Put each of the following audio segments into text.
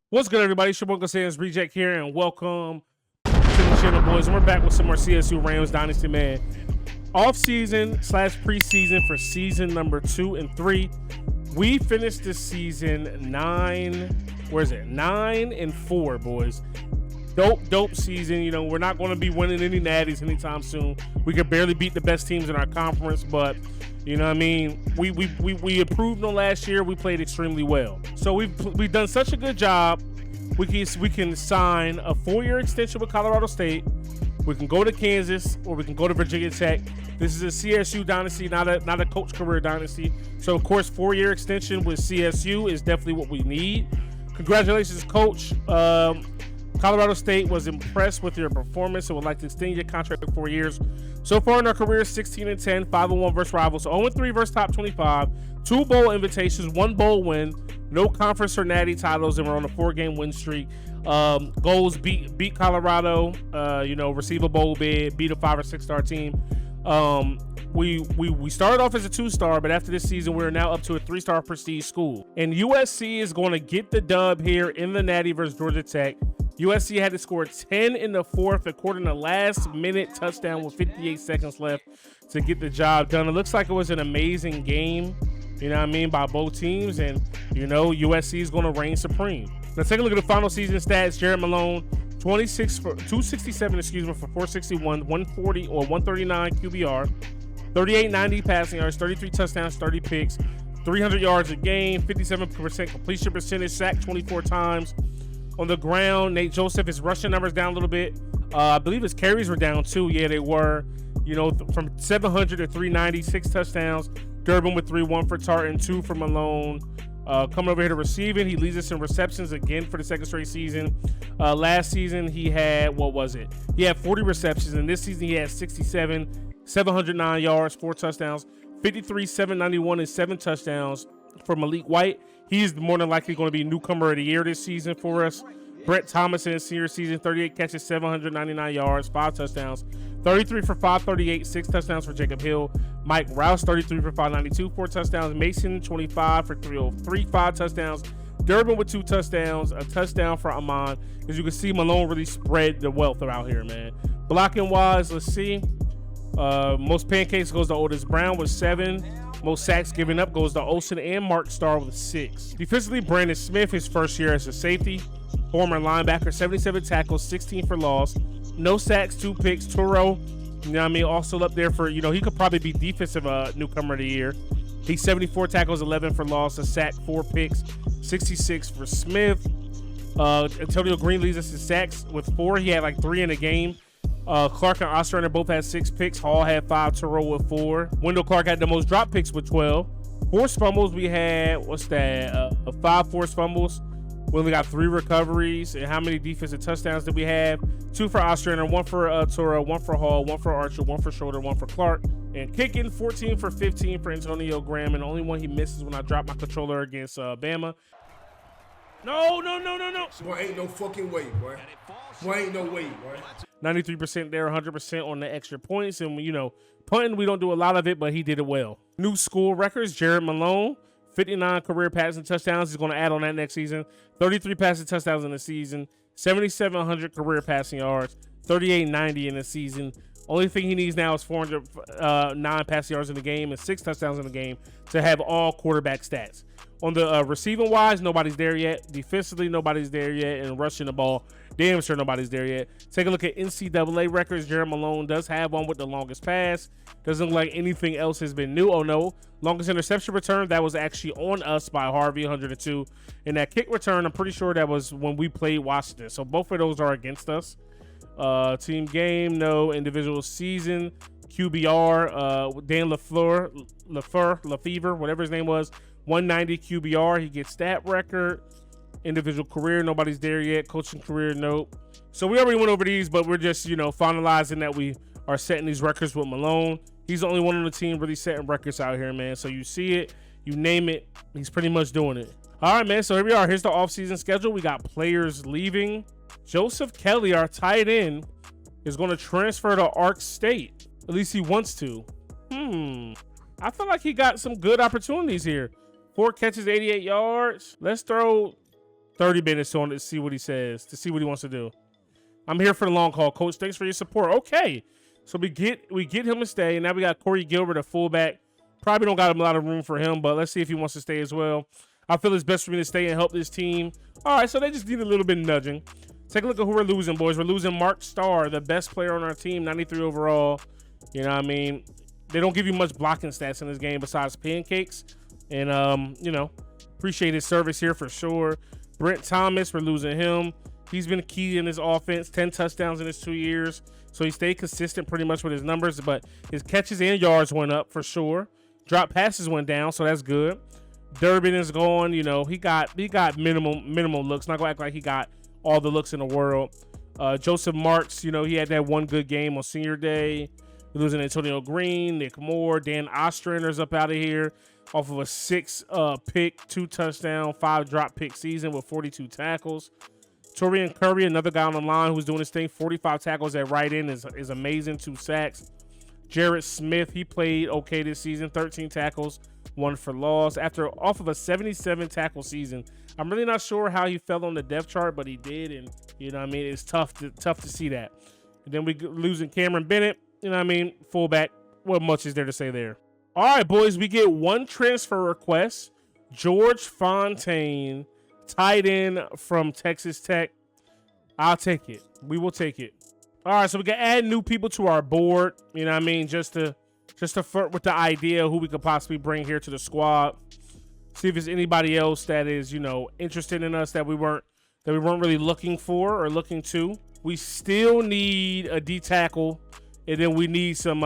What's good, everybody? It's your UncleSamsReject here, and welcome to the channel, boys. And we're back with some more CSU Rams Dynasty, man. Off-season / preseason for season number 2 and 3. We finished this season 9-4, boys. Dope season. You know, we're not going to be winning any natties anytime soon. We could barely beat the best teams in our conference, but you know what I mean? We improved on last year. We played extremely well. So we've done such a good job. We can sign a 4-year extension with Colorado State. We can go to Kansas, or we can go to Virginia Tech. This is a CSU dynasty, not a coach career dynasty. So of course, 4-year extension with CSU is definitely what we need. Congratulations, coach. Colorado State was impressed with your performance and would like to extend your contract for 4 years. So far in our career, 16-10, 5-1 versus rivals, so 0-3 versus top 25, 2 bowl invitations, 1 bowl win, no conference or natty titles, and we're on a 4-game win streak. Goals: beat Colorado, receive a bowl bid, beat a 5 or 6-star team. We started off as a 2-star, but after this season, we're now up to a 3-star prestige school. And USC is going to get the dub here in the natty versus Georgia Tech. USC had to score 10 in the 4th, according to last-minute touchdown with 58 seconds left to get the job done. It looks like it was an amazing game, you know what I mean, by both teams, and, you know, USC is going to reign supreme. Now, take a look at the final season stats. Jared Malone, 267, for 461, 140 or 139 QBR, 3890 passing yards, 33 touchdowns, 30 picks, 300 yards a game, 57% completion percentage, sacked 24 times. On the ground, Nate Joseph, his rushing numbers down a little bit. I believe his carries were down too. Yeah, they were. You know, from 700 to 390, 6 touchdowns. Durbin with 3, 1 for Tartan, 2 for Malone. Coming over here to receiving, he leads us in receptions again for the 2nd straight season. Last season, he had, He had 40 receptions, and this season he had 67, 709 yards, 4 touchdowns, 53, 791, and 7 touchdowns for Malik White. He's more than likely going to be newcomer of the year this season for us. Brett Thomas in his senior season, 38 catches, 799 yards, 5 touchdowns, 33 for 538, 6 touchdowns for Jacob Hill. Mike Rouse, 33 for 592, 4 touchdowns. Mason, 25 for 303, 5 touchdowns. Durbin with 2 touchdowns, a touchdown for Amon. As you can see, Malone really spread the wealth out here, man. Blocking wise, let's see. Most pancakes goes to Otis Brown with 7. Most sacks given up goes to Olsen and Mark Starr with 6. Defensively, Brandon Smith, his first year as a safety. Former linebacker, 77 tackles, 16 for loss. No sacks, 2 picks. Turo, you know what I mean, also up there for, you know, he could probably be defensive newcomer of the year. He's 74 tackles, 11 for loss, a sack, 4 picks, 66 for Smith. Antonio Green leads us in sacks with 4. He had like 3 in a game. Clark and Ostrander both had 6 picks. Hall had 5. Terrell with 4. Wendell Clark had the most drop picks with 12. Forced fumbles, we had, 5 forced fumbles. We only got 3 recoveries. And how many defensive touchdowns did we have? 2 for Ostrander, 1 for Terrell, 1 for Hall, 1 for Archer, 1 for Schroeder, 1 for Clark. And kicking, 14 for 15 for Antonio Graham. And the only one he misses when I drop my controller against Bama. No. Boy, ain't no fucking way, boy. Boy, ain't no way, boy. 93% there, 100% on the extra points. And, you know, punting, we don't do a lot of it, but he did it well. New school records, Jared Malone, 59 career passing touchdowns. He's going to add on that next season. 33 passing touchdowns in the season. 7,700 career passing yards. 3,890 in the season. Only thing he needs now is 409 passing yards in the game and 6 touchdowns in the game to have all quarterback stats. On the receiving wise, nobody's there yet. Defensively, nobody's there yet. And rushing the ball, damn sure nobody's there yet. Take a look at NCAA records. Jared Malone does have one with the longest pass. Doesn't look like anything else has been new. Oh no, longest interception return, that was actually on us by Harvey, 102. And that kick return, I'm pretty sure that was when we played Washington. So both of those are against us. Team game, no. Individual season, QBR, Dan Lefevre, whatever his name was, 190 QBR. He gets stat record. Individual career, nobody's there yet. Coaching career, nope. So we already went over these, but we're just, you know, finalizing that we are setting these records with Malone. He's the only one on the team really setting records out here, man. So you see it, you name it, he's pretty much doing it. All right, man, so here we are. Here's the offseason schedule. We got players leaving. Joseph Kelly, our tight end, is going to transfer to Ark State. At least he wants to. I feel like he got some good opportunities here. 4 catches, 88 yards. Let's throw 30 minutes on it to see what he says, to see what he wants to do. I'm here for the long haul, Coach. Thanks for your support. Okay. So we get him to stay. And now we got Corey Gilbert, a fullback. Probably don't got a lot of room for him, but let's see if he wants to stay as well. I feel it's best for me to stay and help this team. All right, so they just need a little bit of nudging. Take a look at who we're losing, boys. We're losing Mark Starr, the best player on our team, 93 overall. You know what I mean? They don't give you much blocking stats in this game besides pancakes. And, you know, appreciate his service here for sure. Brent Thomas, we're losing him. He's been key in his offense, 10 touchdowns in his 2 years. So he stayed consistent pretty much with his numbers, but his catches and yards went up for sure. Drop passes went down, so that's good. Durbin is gone. You know, he got minimal looks. Not gonna act like he got all the looks in the world. Joseph Marks, you know, he had that one good game on senior day. We're losing Antonio Green, Nick Moore, Dan Ostrander's up out of here off of a 6 pick, 2 touchdown, 5 drop pick season with 42 tackles. Torian Curry, another guy on the line who's doing his thing, 45 tackles at right end is amazing, 2 sacks. Jarrett Smith, he played okay this season, 13 tackles, 1 for loss. Off of a 77 tackle season, I'm really not sure how he fell on the depth chart, but he did, and you know what I mean, it's tough to see that. And then we losing Cameron Bennett, you know what I mean, fullback. What much is there to say there? All right, boys, we get 1 transfer request. George Fontaine, tight end from Texas Tech. I'll take it. We will take it. All right, so we can add new people to our board. You know what I mean? Just to flirt with the idea of who we could possibly bring here to the squad. See if there's anybody else that is, you know, interested in us that we weren't really looking for or looking to. We still need a D tackle, and then we need some.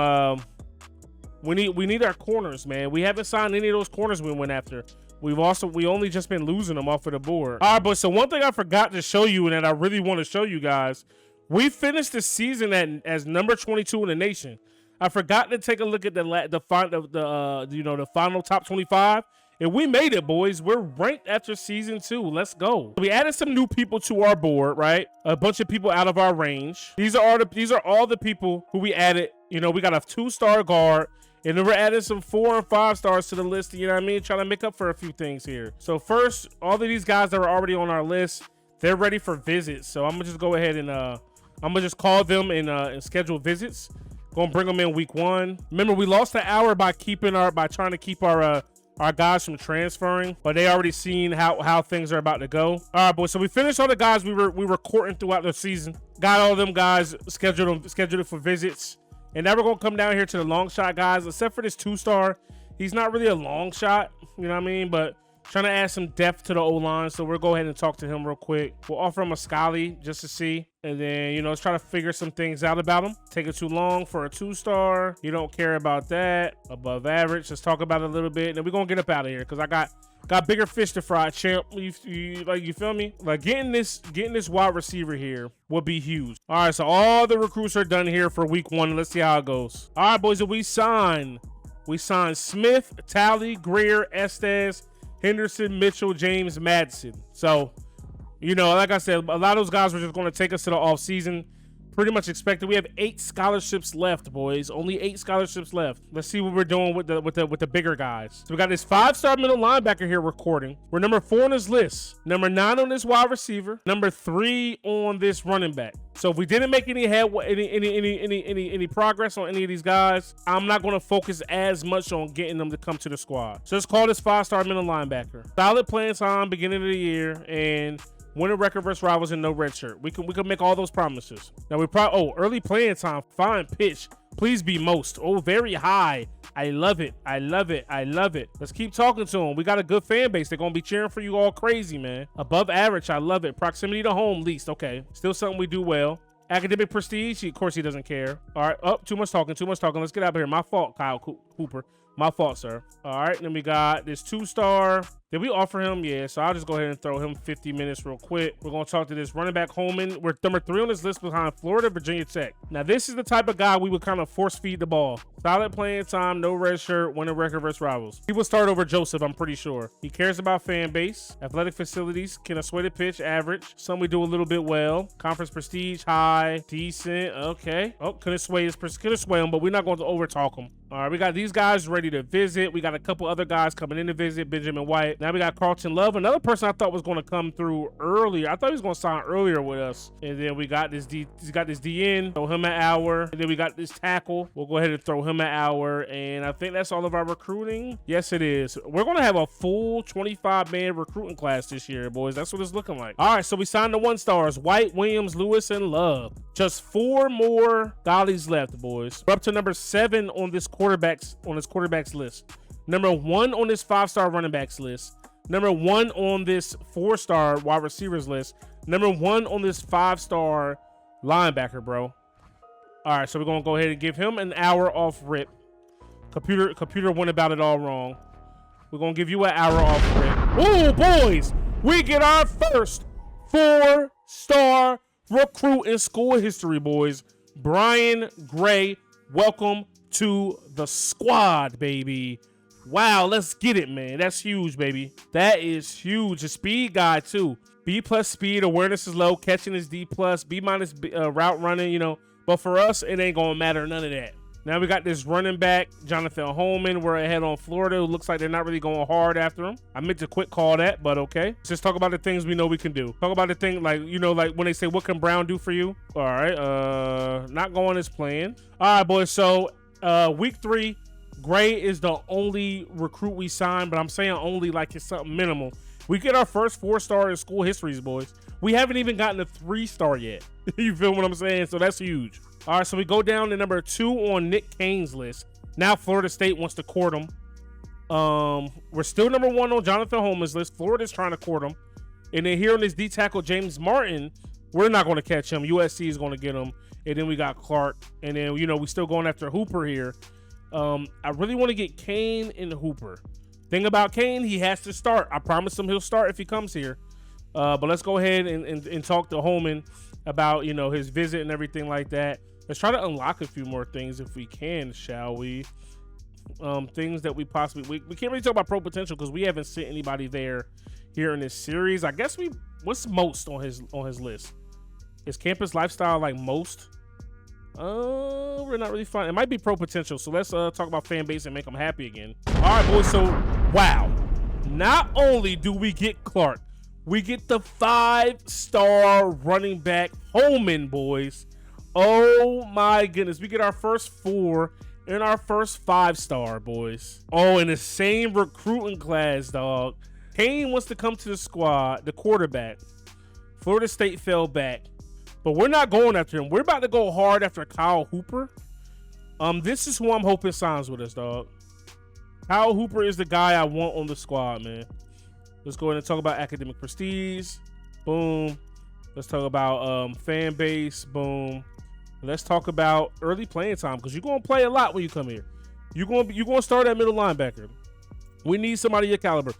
We need our corners, man. We haven't signed any of those corners we went after. We only just been losing them off of the board. All right, but so one thing I forgot to show you, and that I really want to show you guys, we finished the season as number 22 in the nation. I forgot to take a look at the final top 25, and we made it, boys. We're ranked after season 2. Let's go. We added some new people to our board, right? A bunch of people out of our range. These are all the people who we added. You know, we got a 2-star guard. And then we're adding some 4 and 5 stars to the list, you know what I mean? Trying to make up for a few things here. So first, all of these guys that were already on our list, they're ready for visits. So I'm gonna just go ahead and I'm gonna just call them and schedule visits. Gonna bring them in week 1. Remember, we lost an hour by trying to keep our guys from transferring, but they already seen how things are about to go. All right, boys. So we finished all the guys we were courting throughout the season. Got all them guys scheduled for visits. And now we're going to come down here to the long shot guys, except for this 2-star. He's not really a long shot, you know what I mean? But trying to add some depth to the O-line. So we'll go ahead and talk to him real quick. We'll offer him a Scally just to see. And then, you know, let's try to figure some things out about him. Take it too long for a 2-star. You don't care about that. Above average. Let's talk about it a little bit. And then we're going to get up out of here because I got bigger fish to fry, champ. You feel me? Like getting this wide receiver here will be huge. All right, so all the recruits are done here for week 1. Let's see how it goes. All right, boys, so we signed Smith, Talley, Greer, Estes, Henderson, Mitchell, James, Madsen. So, you know, like I said, a lot of those guys were just going to take us to the off season. Pretty much expected. We have 8 scholarships left, boys. Only 8 scholarships left. Let's see what we're doing with the bigger guys. So we got this 5-star middle linebacker here recording. We're number 4 on this list. Number 9 on this wide receiver. Number 3 on this running back. So if we didn't make any progress on any of these guys, I'm not going to focus as much on getting them to come to the squad. So let's call this 5-star middle linebacker. Solid playing time beginning of the year, and winning record versus rivals and no red shirt. We can make all those promises. Now early playing time, fine pitch. Please be most. Oh, very high. I love it. I love it. I love it. Let's keep talking to him. We got a good fan base. They're gonna be cheering for you all crazy, man. Above average. I love it. Proximity to home, least. Okay. Still something we do well. Academic prestige. Of course he doesn't care. All right. Oh, too much talking. Let's get out of here. My fault, Kyle Cooper. My fault, sir. All right, then we got this 2-star. Did we offer him? Yeah, so I'll just go ahead and throw him 50 minutes real quick. We're going to talk to this running back Holman. We're number 3 on this list behind Florida, Virginia Tech. Now, this is the type of guy we would kind of force feed the ball. Solid playing time, no red shirt, winning record versus rivals. He will start over Joseph, I'm pretty sure. He cares about fan base, athletic facilities, can a sway the pitch, average. Some we do a little bit well. Conference prestige, high, decent, okay. Oh, couldn't sway him, but we're not going to over talk him. All right, we got these guys ready to visit. We got a couple other guys coming in to visit. Benjamin White, Now we got Carlton Love, another person I thought was going to come through earlier. I thought he was going to sign earlier with us. And then we got this DN, throw him an hour. And then we got this tackle. We'll go ahead and throw him an hour. And I think that's all of our recruiting. Yes, it is. We're going to have a full 25-man recruiting class this year, boys. That's what it's looking like. All right, so we signed the 1-stars, White, Williams, Lewis, and Love. Just 4 more dollies left, boys. We're up to number 7 on this quarterbacks list. Number 1 on this 5-star running backs list. Number 1 on this 4-star wide receivers list. Number 1 on this 5-star linebacker, bro. All right, so we're gonna go ahead and give him an hour off rip. Computer went about it all wrong. We're gonna give you an hour off rip. Oh, boys, we get our first 4-star recruit in school history, boys. Brian Gray, welcome to the squad, baby. Wow, let's get it, man. That's huge, baby. That is huge. A speed guy, too. B+ speed, awareness is low, catching is D+, B- route running, you know. But for us, it ain't going to matter, none of that. Now we got this running back, Jonathan Holman. We're ahead on Florida. It looks like they're not really going hard after him. I meant to quick call that, but okay. Let's just talk about the things we know we can do. Talk about the thing, like, you know, like when they say, what can Brown do for you? All right, not going as planned. All right, boys, so week 3, Gray is the only recruit we signed, but I'm saying only like it's something minimal. We get our first 4-star in school histories, boys. We haven't even gotten a 3-star yet. You feel what I'm saying? So that's huge. All right, so we go down to number 2 on Nick Kane's list. Now Florida State wants to court him. We're still number 1 on Jonathan Holman's list. Florida's trying to court him. And then here on this D tackle, James Martin, we're not going to catch him. USC is going to get him. And then we got Clark. And then, you know, we still going after Hooper here. I really want to get Kane and Hooper. Thing about Kane, he has to start. I promise him he'll start if he comes here. But let's go ahead and talk to Holman about, you know, his visit and everything like that. Let's try to unlock a few more things if we can, shall we? Things that we possibly... We can't really talk about pro potential because we haven't sent anybody there here in this series. I guess what's most on his list? Is campus lifestyle like most? We're not really fine. It might be pro potential. So let's talk about fan base and make them happy again. All right, boys. So, wow. Not only do we get Clark, we get the 5-star running back Holman, boys. Oh my goodness. We get our first 4 and our first 5-star, boys. Oh, in the same recruiting class, dog. Kane wants to come to the squad, the quarterback. Florida State fell back. But we're not going after him. We're about to go hard after Kyle Hooper. This is who I'm hoping signs with us, dog. Kyle Hooper is the guy I want on the squad, man. Let's go ahead and talk about academic prestige. Boom. Let's talk about fan base. Boom. Let's talk about early playing time because you're going to play a lot when you come here. You're going to start at middle linebacker. We need somebody your caliber.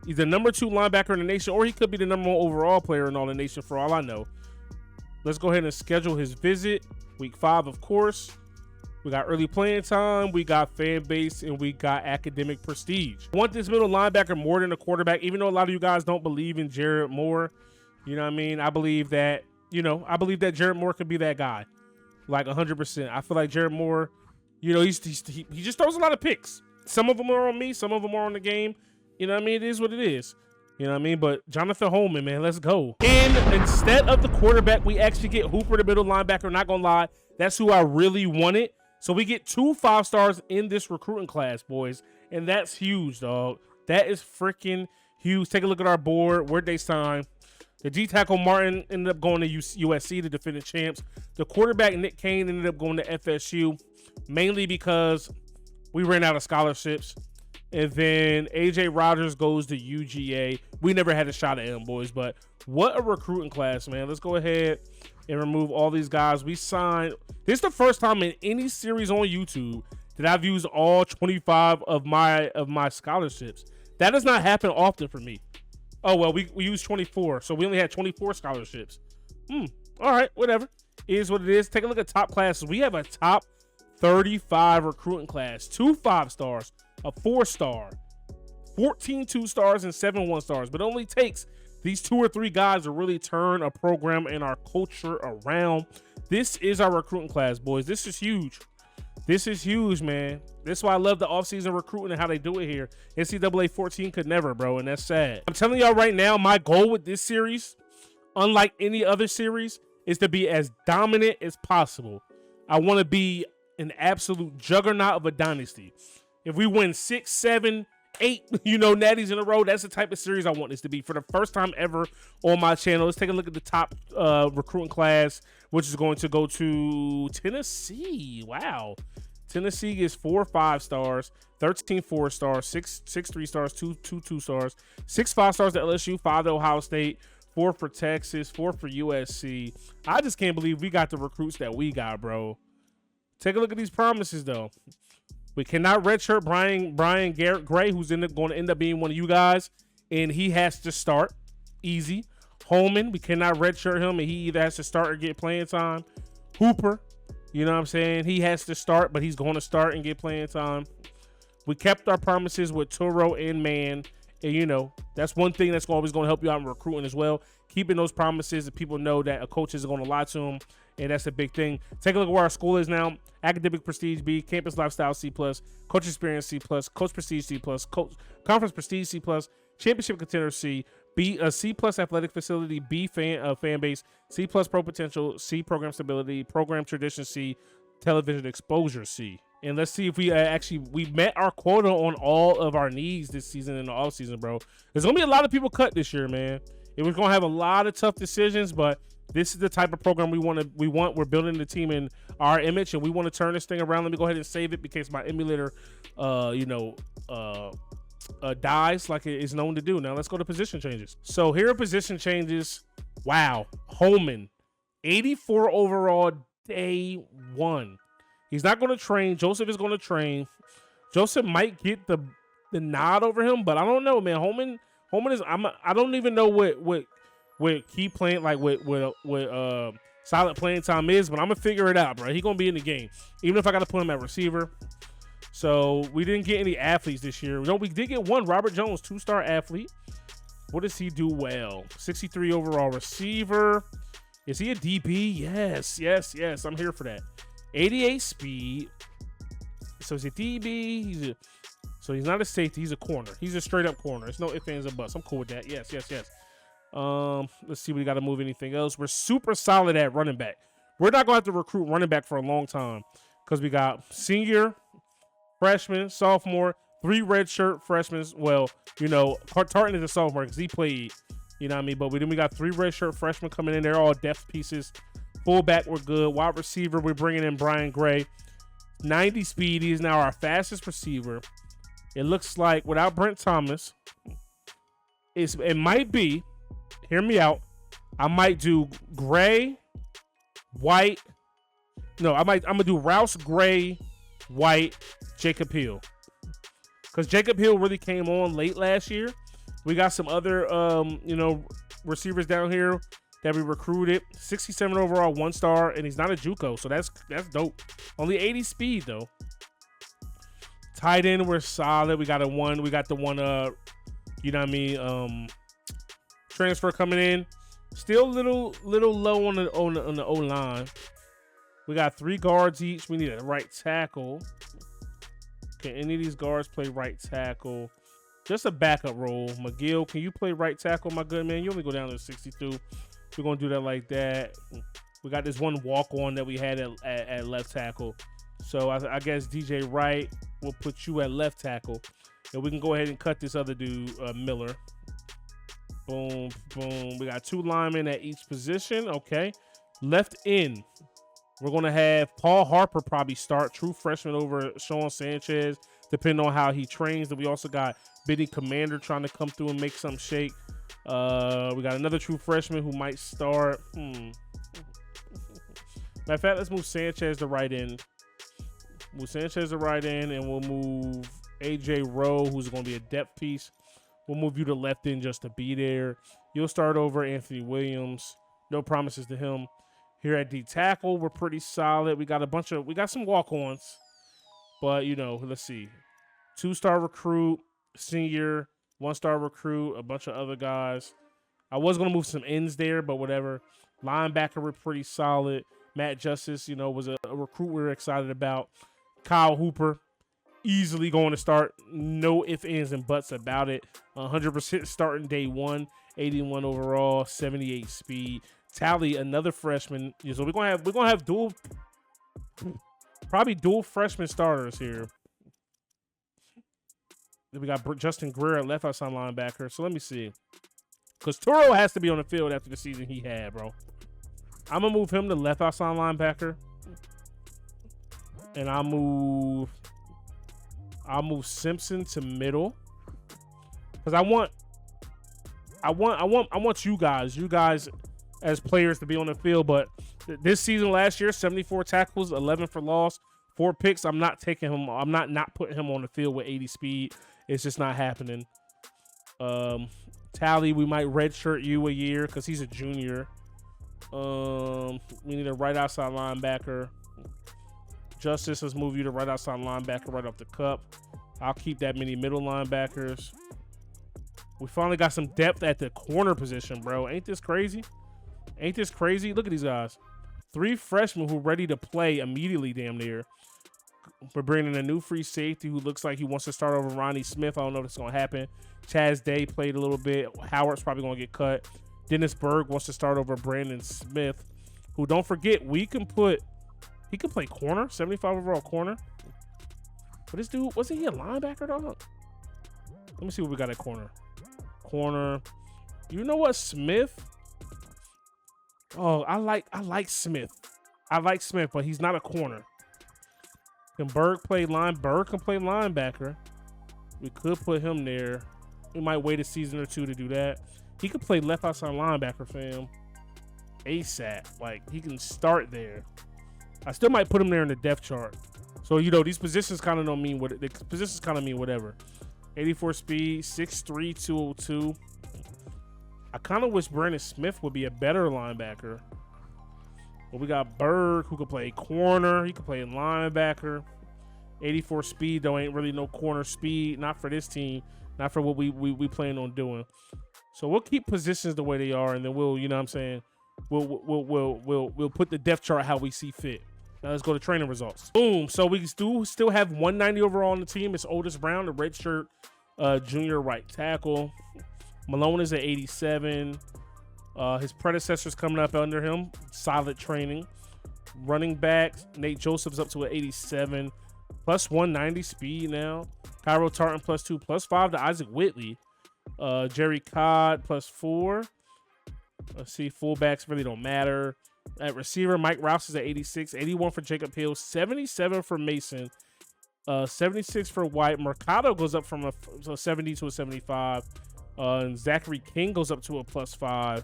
He's the number 2 linebacker in the nation, or he could be the number 1 overall player in all the nation for all I know. Let's go ahead and schedule his visit. Week 5, of course. We got early playing time. We got fan base, and we got academic prestige. I want this middle linebacker more than a quarterback, even though a lot of you guys don't believe in Jared Moore. You know what I mean? I believe that, Jared Moore could be that guy. Like 100%. I feel like Jared Moore, you know, he just throws a lot of picks. Some of them are on me. Some of them are on the game. You know what I mean? It is what it is. You know what I mean? But Jonathan Holman, man, let's go. And instead of the quarterback, we actually get Hooper, the middle linebacker. Not going to lie, that's who I really wanted. So we get 2 5-stars in this recruiting class, boys. And that's huge, dog. That is freaking huge. Take a look at our board. Where'd they sign? The D tackle Martin ended up going to USC, the defending champs. The quarterback Nick Kane ended up going to FSU, mainly because we ran out of scholarships. And then AJ Rogers goes to UGA. We never had a shot at him, boys, but what a recruiting class, man. Let's go ahead and remove all these guys. We signed. This is the first time in any series on YouTube that I've used all 25 of my scholarships. That does not happen often for me. Oh, well, we used 24, so we only had 24 scholarships. All right, whatever. It is what it is. Take a look at top classes. We have a top 35 recruiting class, 2 5-stars, a 4-star, 14 2-stars, and 7 1-stars. But it only takes these 2 or 3 guys to really turn a program and our culture around. This is our recruiting class, boys. This is huge. This is huge, man. This is why I love the offseason recruiting and how they do it here. NCAA 14 could never, bro, and that's sad. I'm telling y'all right now, my goal with this series, unlike any other series, is to be as dominant as possible. I want to be an absolute juggernaut of a dynasty. If we win 6, 7, 8, natties in a row, that's the type of series I want this to be for the first time ever on my channel. Let's take a look at the top recruiting class, which is going to go to Tennessee. Wow. Tennessee gets 4 5-stars, 13 4-stars, 6 3-stars, 2 2-stars, 6 5-stars to LSU, 5 to Ohio State, 4 for Texas, 4 for USC. I just can't believe we got the recruits that we got, bro. Take a look at these promises, though. We cannot redshirt Brian Garrett Gray, who's going to end up being one of you guys, and he has to start. Easy. Holman, we cannot redshirt him, and he either has to start or get playing time. Hooper, you know what I'm saying? He has to start, but he's going to start and get playing time. We kept our promises with Turo and Man, and, that's one thing that's always going to help you out in recruiting as well. Keeping those promises that people know that a coach isn't going to lie to them, and that's a big thing. Take a look at where our school is now. Academic Prestige B, Campus Lifestyle C+, Coach Experience C+, Coach Prestige C+, Coach Conference Prestige C+, Championship Contender C, B, C+ Athletic Facility, B fan base, C+ Pro Potential, C Program Stability, Program Tradition C, Television Exposure C. And let's see if we we met our quota on all of our needs this season in the offseason, bro. There's gonna be a lot of people cut this year, man. It was gonna have a lot of tough decisions, but this is the type of program we want. We're building the team in our image, and we want to turn this thing around. Let me go ahead and save it because my emulator, dies like it is known to do. Now let's go to position changes. So here are position changes. Wow, Holman, 84 overall, day 1. He's not going to train. Joseph is going to train. Joseph might get the nod over him, but I don't know, man. Holman is. I don't even know what key playing like what solid playing time is, but I'm gonna figure it out, bro. He's gonna be in the game, even if I gotta put him at receiver. So we didn't get any athletes this year. No, we did get one. Robert Jones, 2-star athlete. What does he do well? 63 overall receiver. Is he a DB? Yes. I'm here for that. 88 speed. So he's a DB. So he's not a safety. He's a corner. He's a straight up corner. It's no ifs, ands, or buts. I'm cool with that. Yes. Let's see. We got to move anything else. We're super solid at running back. We're not going to have to recruit running back for a long time because we got senior, freshman, sophomore, 3 redshirt freshmen. Well, Tartan is a sophomore because he played. You know what I mean? But we got 3 redshirt freshmen coming in. They're all depth pieces. Fullback, we're good. Wide receiver, we're bringing in Brian Gray. 90 speed. He is now our fastest receiver. It looks like without Brent Thomas, it might be. Hear me out. I might do Gray, White. No, I'm gonna do Rouse, Gray, White, Jacob Hill. Because Jacob Hill really came on late last year. We got some other receivers down here that we recruited. 67 overall, 1-star, and he's not a JUCO, so that's dope. Only 80 speed though. Tight end, we're solid. We got the one transfer coming in. Still a little low on the O-line. We got 3 guards each. We need a right tackle. Can any of these guards play right tackle? Just a backup role. McGill, can you play right tackle, my good man? You only go down to 62. We're going to do that like that. We got this one walk-on that we had at left tackle. So I guess DJ Wright will put you at left tackle. And we can go ahead and cut this other dude, Miller. Boom, boom. We got 2 linemen at each position. Okay. Left end. We're going to have Paul Harper probably start. True freshman over Sean Sanchez, depending on how he trains. Then we also got Benny Commander trying to come through and make some shake. We got another true freshman who might start. Matter of fact, let's move Sanchez to right end. Move Sanchez to right end, and we'll move AJ Rowe, who's going to be a depth piece. We'll move you to left end just to be there. You'll start over Anthony Williams. No promises to him. Here at D tackle, we're pretty solid. We got some walk-ons, but let's see. 2-star recruit, senior, 1-star recruit, a bunch of other guys. I was gonna move some ends there, but whatever. Linebacker, we're pretty solid. Matt Justice, was a recruit we were excited about. Kyle Hooper, easily going to start. No ifs, ands, and buts about it. 100% starting day one. 81 overall, 78 speed. Tally, another freshman. So we're gonna have probably dual freshman starters here. Then we got Justin Greer at left outside linebacker. So let me see. Because Turo has to be on the field after the season he had, bro. I'm going to move him to left outside linebacker. And I'll move Simpson to middle. Because I want you guys as players to be on the field. But this season last year, 74 tackles, 11 for loss, 4 picks. I'm not taking him. I'm not putting him on the field with 80 speed. It's just not happening. Tally, we might redshirt you a year because he's a junior. We need a right outside linebacker. Justice, let's move you to right outside linebacker right off the cup. I'll keep that many middle linebackers. We finally got some depth at the corner position, bro. Ain't this crazy? Ain't this crazy? Look at these guys. 3 freshmen who are ready to play immediately, damn near. We're bringing in a new free safety who looks like he wants to start over Ronnie Smith. I don't know if it's going to happen. Chaz Day played a little bit. Howard's probably going to get cut. Dennis Berg wants to start over Brandon Smith, who, don't forget, he can play corner, 75 overall corner. But this dude, wasn't he a linebacker, dog? Let me see what we got at corner. Corner. You know what, Smith? Oh, I like Smith. I like Smith, but he's not a corner. Can Berg play line? Berg can play linebacker. We could put him there. We might wait a season or 2 to do that. He could play left outside linebacker, fam. ASAP. Like, he can start there. I still might put him there in the depth chart. So, you know, these positions kind of don't mean what the positions kind of mean whatever. 84 speed, 6'3", 202. I kind of wish Brandon Smith would be a better linebacker. But we got Berg, who could play corner. He could play linebacker. 84 speed, though, ain't really no corner speed. Not for this team. Not for what we plan on doing. So we'll keep positions the way they are, and then we'll, you know what I'm saying, we'll put the depth chart how we see fit. Now let's go to training results. Boom. So we still have 190 overall on the team. It's Otis Brown, the redshirt junior right tackle. Malone is at 87. His predecessors coming up under him. Solid training. Running back, Nate Joseph's up to an 87. Plus 190 speed now. Cairo Tartan plus 2. Plus 5 to Isaac Whitley. Jerry Codd plus 4. Let's see. Fullbacks really don't matter. At receiver, Mike Rouse is at 86. 81 for Jacob Hill. 77 for Mason. 76 for White. Mercado goes up from a 70 to a 75. And Zachary King goes up to a plus 5.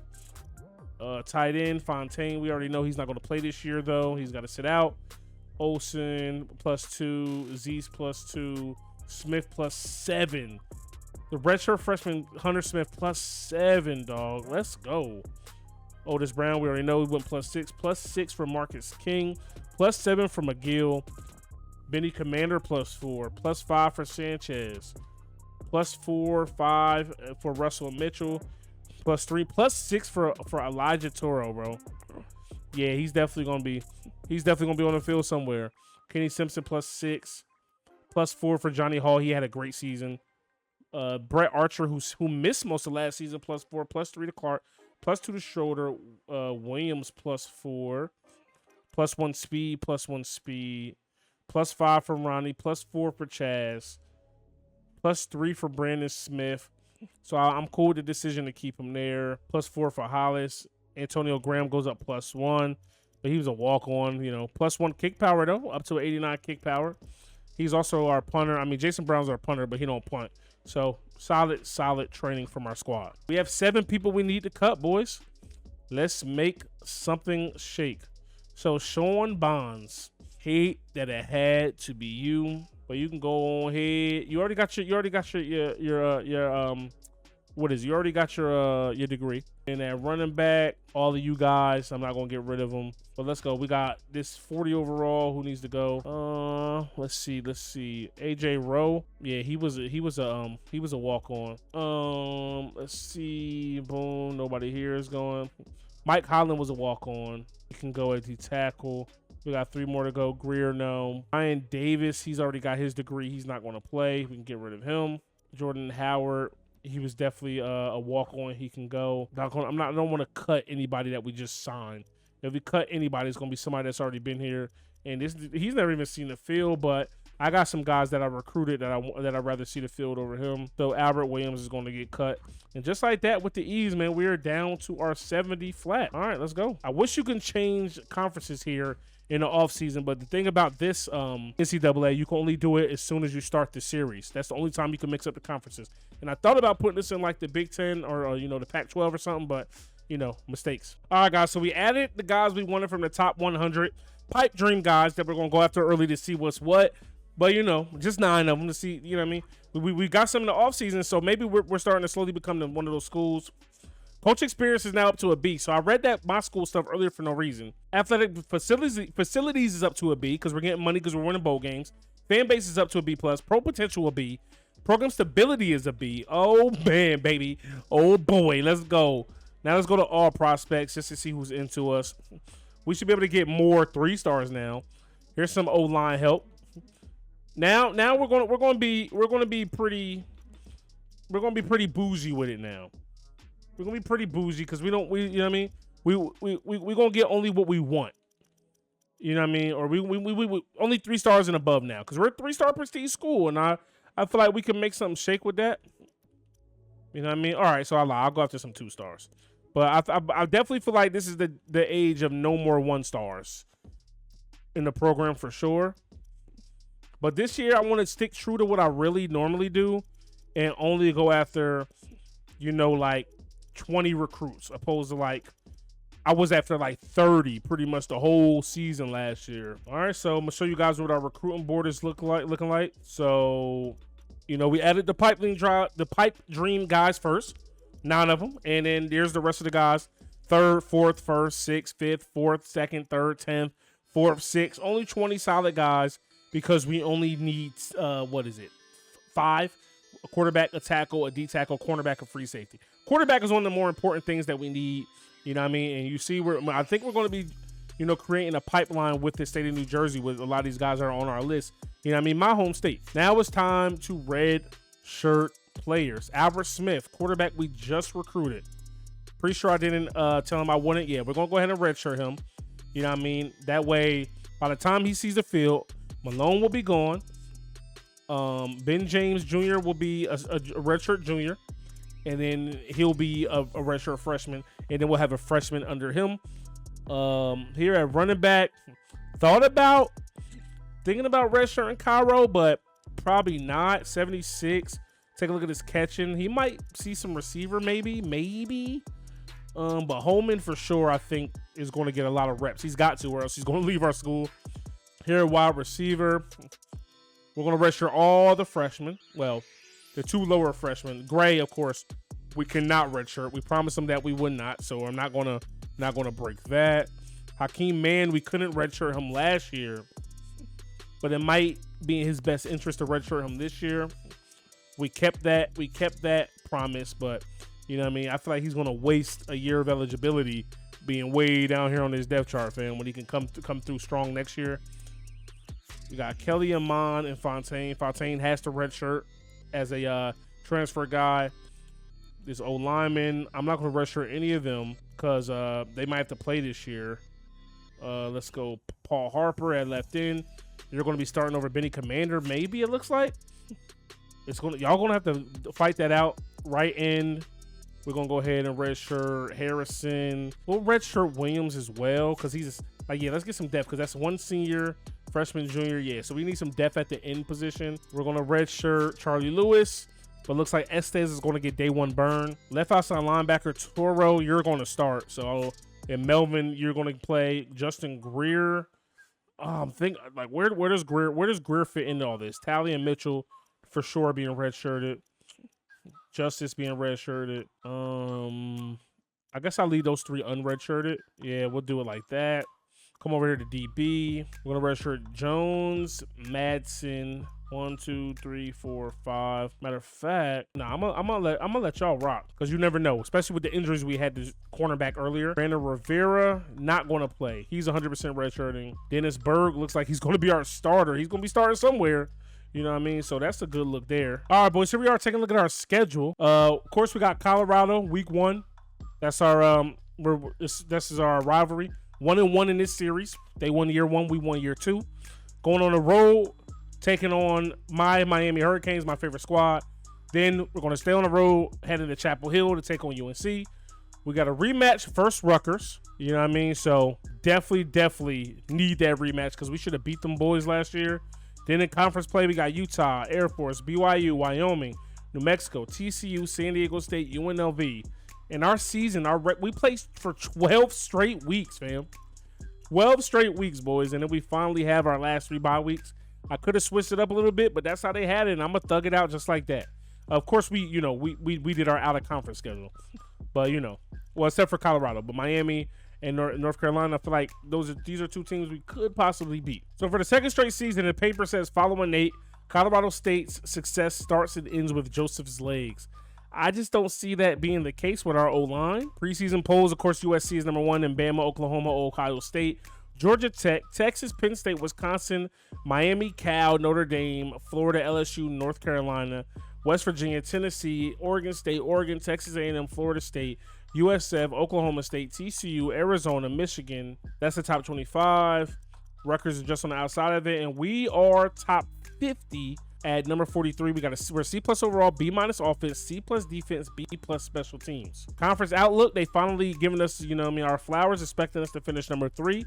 Tight end, Fontaine, we already know he's not going to play this year, though. He's got to sit out. Olsen plus 2. Zeus plus 2. Smith plus 7. The redshirt freshman Hunter Smith plus 7, dog. Let's go. Otis Brown, we already know he went plus 6. Plus 6 for Marcus King. Plus 7 for McGill. Benny Commander plus 4. Plus 5 for Sanchez. Plus 4, 5 for Russell Mitchell. Plus 3, plus 6 for Elijah Toro, bro. Yeah, he's definitely gonna be on the field somewhere. Kenny Simpson plus 6. Plus 4 for Johnny Hall. He had a great season. Brett Archer, who missed most of last season, plus 4. Plus 3 to Clark. Plus 2 to Schroeder. Williams plus 4. Plus 1 speed. Plus 1 speed. Plus 5 for Ronnie. Plus 4 for Chaz. Plus 3 for Brandon Smith. So I'm cool with the decision to keep him there. Plus 4 for Hollis. Antonio Graham goes up plus 1. But he was a walk-on, you know. Plus 1 kick power, though. Up to 89 kick power. He's also our punter. I mean, Jason Brown's our punter, but he don't punt. So solid training from our squad. We have 7 people we need to cut, boys. Let's make something shake. So Sean Bonds. Hate that it had to be you. But you can go on ahead. You already got your what is it? You already got your degree. And at running back, all of you guys, I'm not gonna get rid of them. But let's go. We got this 40 overall. Who needs to go? Let's see. AJ Rowe. Yeah, he was a walk on. Let's see. Boom. Nobody here is going. Mike Holland was a walk on. You can go at the tackle. We got 3 more to go. Greer, no. Ryan Davis, he's already got his degree. He's not going to play. We can get rid of him. Jordan Howard, he was definitely a walk-on. He can go. I don't want to cut anybody that we just signed. If we cut anybody, it's going to be somebody that's already been here. And he's never even seen the field, but I got some guys that I recruited that I'd rather see the field over him. So Albert Williams is going to get cut. And just like that, with the ease, man, we are down to our 70 flat. All right, let's go. I wish you can change conferences here in the offseason, but the thing about this NCAA, you can only do it as soon as you start the series. That's the only time you can mix up the conferences. And I thought about putting this in like the Big Ten or the Pac-12 or something, but mistakes. All right, guys, so we added the guys we wanted from the top 100 pipe dream guys that we're going to go after early to see what's what. But, just 9 of them to see, what I mean? We got some in the offseason, so maybe we're starting to slowly become one of those schools. Coach experience is now up to a B. So I read that my school stuff earlier for no reason. Athletic facilities is up to a B because we're getting money because we're winning bowl games. Fan base is up to a B+. Pro potential a B. Program stability is a B. Oh, man, baby. Oh, boy. Let's go. Now let's go to all prospects just to see who's into us. We should be able to get more 3 stars now. Here's some O-line help. Now we're going to be pretty bougie with it now. We're gonna be pretty bougie because we know what I mean? We gonna get only what we want. You know what I mean? Or we only 3 stars and above now because we're a 3-star prestige school, and I feel like we can make something shake with that. You know what I mean? All right, so I'll go after some 2 stars, but I definitely feel like this is the age of no more 1 stars in the program for sure. But this year I want to stick true to what I really normally do, and only go after, like 20 recruits, opposed to like I was after like 30 pretty much the whole season last year. All right, so I'm gonna show you guys what our recruiting board is looking like. So, we added the pipe dream guys first, 9 of them, and then there's the rest of the guys: 3rd, 4th, 1st, 6th, 5th, 4th, 2nd, 3rd, 10th, 4th, 6th. Only 20 solid guys because we only need 5: a quarterback, a tackle, a D tackle, cornerback, and free safety. Quarterback is one of the more important things that we need, you know what I mean? And you see, I think we're going to be, creating a pipeline with the state of New Jersey with a lot of these guys that are on our list. You know what I mean? My home state. Now it's time to redshirt players. Albert Smith, quarterback we just recruited. Pretty sure I didn't tell him I wouldn't. Yeah, we're going to go ahead and redshirt him. You know what I mean? That way, by the time he sees the field, Malone will be gone. Ben James Jr. will be a redshirt junior. And then he'll be a redshirt freshman. And then we'll have a freshman under him. Here at running back, thinking about redshirt in Cairo, but probably not. 76. Take a look at his catching. He might see some receiver, maybe. But Holman for sure, I think, is going to get a lot of reps. He's got to, or else he's going to leave our school. Here at wide receiver, we're going to redshirt all the freshmen. Well, the 2 lower freshmen. Gray, of course, we cannot redshirt. We promised him that we would not, so I'm not gonna break that. Hakeem Mann, we couldn't redshirt him last year, but it might be in his best interest to redshirt him this year. We kept that promise, but you know what I mean? I feel like he's gonna waste a year of eligibility being way down here on his depth chart, fam, when he can come through strong next year. We got Kelly Amon and Fontaine. Fontaine has to redshirt as a transfer guy. This O-lineman, I'm not going to redshirt any of them because they might have to play this year. Let's go Paul Harper at left end. You're going to be starting over Benny Commander, maybe it looks like. Y'all going to have to fight that out. Right end, we're going to go ahead and redshirt Harrison. We'll redshirt Williams as well because he's let's get some depth because that's 1 senior, freshman, junior. Yeah, so we need some depth at the end position. We're going to redshirt Charlie Lewis. But looks like Estes is going to get day 1 burn. Left outside linebacker Toro, you're going to start. So, and Melvin, you're going to play. Justin Greer. I'm thinking like where does Greer fit into all this? Tally and Mitchell for sure being redshirted. Justice being redshirted. I guess I'll leave those 3 unredshirted. Yeah, we'll do it like that. Come over here to DB. We're gonna redshirt Jones, Madsen. 1, 2, 3, 4, 5. Matter of fact, I'm gonna let y'all rock because you never know, especially with the injuries we had to cornerback earlier. Brandon Rivera not going to play. He's 100% redshirting. Dennis Berg looks like he's going to be our starter. He's going to be starting somewhere. You know what I mean? So that's a good look there. All right, boys. Here we are taking a look at our schedule. Of course, we got Colorado week 1. That's our this is our rivalry. 1-1 in this series. They won year 1. We won year 2. Going on the road. Taking on my Miami Hurricanes, my favorite squad. Then we're going to stay on the road, heading to Chapel Hill to take on UNC. We got a rematch versus Rutgers. You know what I mean? So definitely need that rematch because we should have beat them boys last year. Then in conference play, we got Utah, Air Force, BYU, Wyoming, New Mexico, TCU, San Diego State, UNLV. In our season, we played for 12 straight weeks, fam. 12 straight weeks, boys. And then we finally have our last 3 bye weeks. I could have switched it up a little bit, but that's how they had it, and I'm going to thug it out just like that. Of course, we did our out-of-conference schedule. But, well, except for Colorado. But Miami and North Carolina, I feel like these are 2 teams we could possibly beat. So for the second straight season, the paper says, following Nate, Colorado State's success starts and ends with Joseph's legs. I just don't see that being the case with our O-line. Preseason polls, of course, USC is number 1, and Bama, Oklahoma, Ohio State, Georgia Tech, Texas, Penn State, Wisconsin, Miami, Cal, Notre Dame, Florida, LSU, North Carolina, West Virginia, Tennessee, Oregon State, Oregon, Texas A&M, Florida State, USF, Oklahoma State, TCU, Arizona, Michigan. That's the top 25. Rutgers is just on the outside of it, and we are top 50 at number 43. We're C+ overall, B- offense, C+ defense, B+ special teams. Conference outlook, they finally given us, our flowers, expecting us to finish number 3.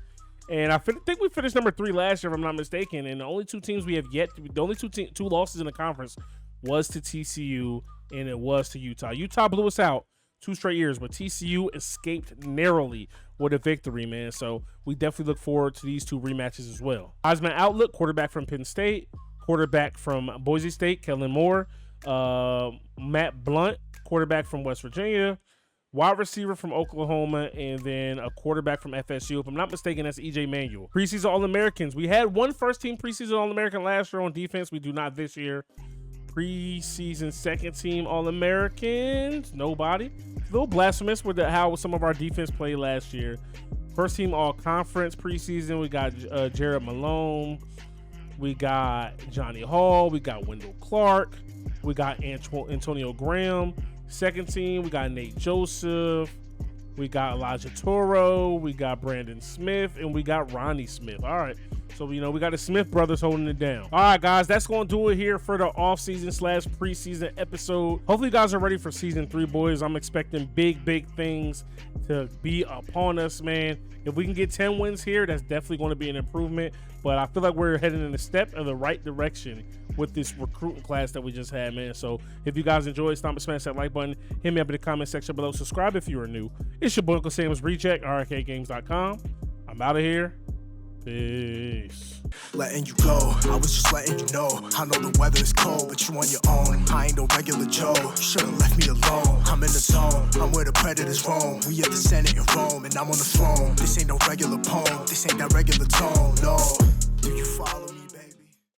And I think we finished number 3 last year, if I'm not mistaken. And the only 2 teams we have yet, the only two losses in the conference was to TCU and it was to Utah. Utah blew us out 2 straight years, but TCU escaped narrowly with a victory, man. So we definitely look forward to these 2 rematches as well. Heisman outlook, quarterback from Penn State, quarterback from Boise State, Kellen Moore, Matt Blunt, quarterback from West Virginia, wide receiver from Oklahoma, and then a quarterback from FSU. If I'm not mistaken, that's EJ Manuel. Preseason All-Americans. We had 1 first-team preseason All-American last year on defense. We do not this year. Preseason second-team All-Americans. Nobody. A little blasphemous with how some of our defense played last year. First-team All-Conference preseason. We got Jared Malone. We got Johnny Hall. We got Wendell Clark. We got Antonio Graham. Second team, we got Nate Joseph, we got Elijah Toro, we got Brandon Smith, and we got Ronnie Smith. All right, so we got the Smith brothers holding it down. All right, guys, that's going to do it here for the offseason / preseason episode. Hopefully, you guys are ready for season 3, boys. I'm expecting big things to be upon us, man. If we can get 10 wins here, that's definitely going to be an improvement. But I feel like we're heading in a step in the right direction with this recruiting class that we just had, man. So if you guys enjoyed, smash that like button. Hit me up in the comment section below. Subscribe if you are new. It's your boy UncleSamsReject, RKGames.com. I'm out of here. Peace. Letting you go, I was just letting you know. I know the weather is cold, but you on your own. I ain't no regular Joe, you should've left me alone. I'm in the zone, I'm where the predators roam. We at the Senate in Rome, and I'm on the throne. This ain't no regular poem, this ain't that regular tone, no. Do you follow me?